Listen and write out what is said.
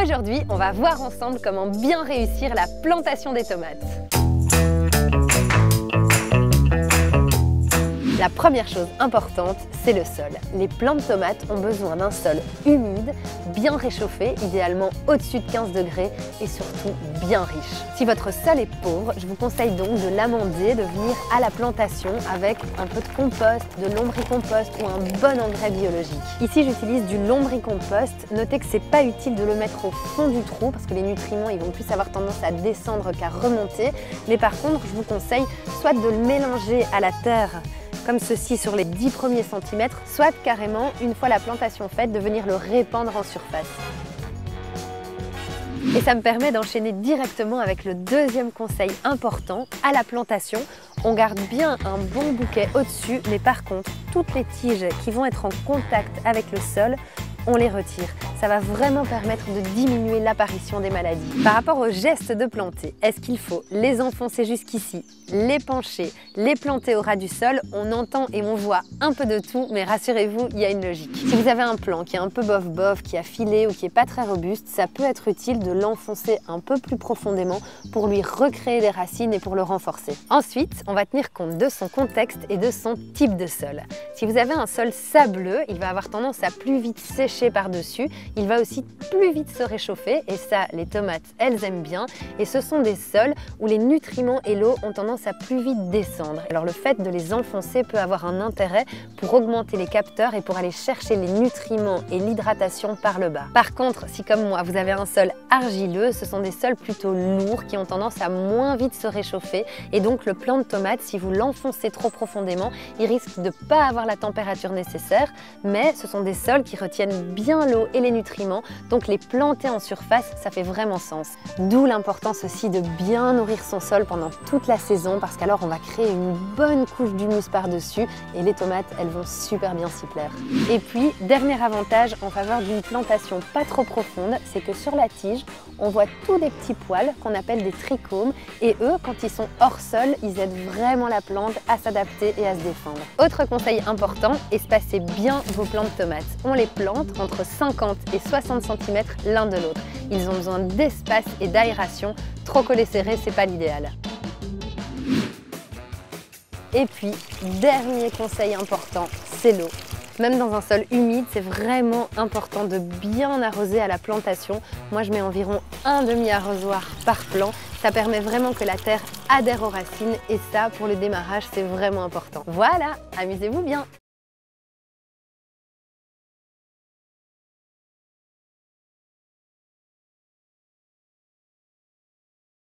Aujourd'hui, on va voir ensemble comment bien réussir la plantation des tomates. La première chose importante, c'est le sol. Les plants de tomates ont besoin d'un sol humide, bien réchauffé, idéalement au-dessus de 15 degrés et surtout bien riche. Si votre sol est pauvre, je vous conseille donc de l'amender, de venir à la plantation avec un peu de compost, de lombricompost ou un bon engrais biologique. Ici, j'utilise du lombricompost. Notez que c'est pas utile de le mettre au fond du trou parce que les nutriments ils vont plus avoir tendance à descendre qu'à remonter. Mais par contre, je vous conseille soit de le mélanger à la terre comme ceci sur les 10 premiers centimètres, soit carrément, une fois la plantation faite, de venir le répandre en surface. Et ça me permet d'enchaîner directement avec le deuxième conseil important à la plantation. On garde bien un bon bouquet au-dessus, mais par contre, toutes les tiges qui vont être en contact avec le sol, on les retire. Ça va vraiment permettre de diminuer l'apparition des maladies. Par rapport au geste de planter, est-ce qu'il faut les enfoncer jusqu'ici, les pencher, les planter au ras du sol? On entend et on voit un peu de tout, mais rassurez-vous, il y a une logique. Si vous avez un plant qui est un peu bof-bof, qui a filé ou qui n'est pas très robuste, ça peut être utile de l'enfoncer un peu plus profondément pour lui recréer des racines et pour le renforcer. Ensuite, on va tenir compte de son contexte et de son type de sol. Si vous avez un sol sableux, il va avoir tendance à plus vite sécher par-dessus. Il va aussi plus vite se réchauffer et ça, les tomates, elles aiment bien. Et ce sont des sols où les nutriments et l'eau ont tendance à plus vite descendre. Alors le fait de les enfoncer peut avoir un intérêt pour augmenter les capteurs et pour aller chercher les nutriments et l'hydratation par le bas. Par contre, si comme moi, vous avez un sol argileux, ce sont des sols plutôt lourds qui ont tendance à moins vite se réchauffer. Et donc le plant de tomate, si vous l'enfoncez trop profondément, il risque de ne pas avoir la température nécessaire. Mais ce sont des sols qui retiennent bien l'eau et les nutriments, donc les planter en surface, ça fait vraiment sens. D'où l'importance aussi de bien nourrir son sol pendant toute la saison, parce qu'alors on va créer une bonne couche d'humus par-dessus et les tomates, elles vont super bien s'y plaire. Et puis, dernier avantage en faveur d'une plantation pas trop profonde, c'est que sur la tige, on voit tous des petits poils qu'on appelle des trichomes et eux, quand ils sont hors sol, ils aident vraiment la plante à s'adapter et à se défendre. Autre conseil important, espacez bien vos plants de tomates. On les plante entre 50 et 60 cm l'un de l'autre. Ils ont besoin d'espace et d'aération. Trop collés serrés, c'est pas l'idéal. Et puis, dernier conseil important, c'est l'eau. Même dans un sol humide, c'est vraiment important de bien arroser à la plantation. Moi, je mets environ un demi-arrosoir par plant. Ça permet vraiment que la terre adhère aux racines et ça, pour le démarrage, c'est vraiment important. Voilà, amusez-vous bien!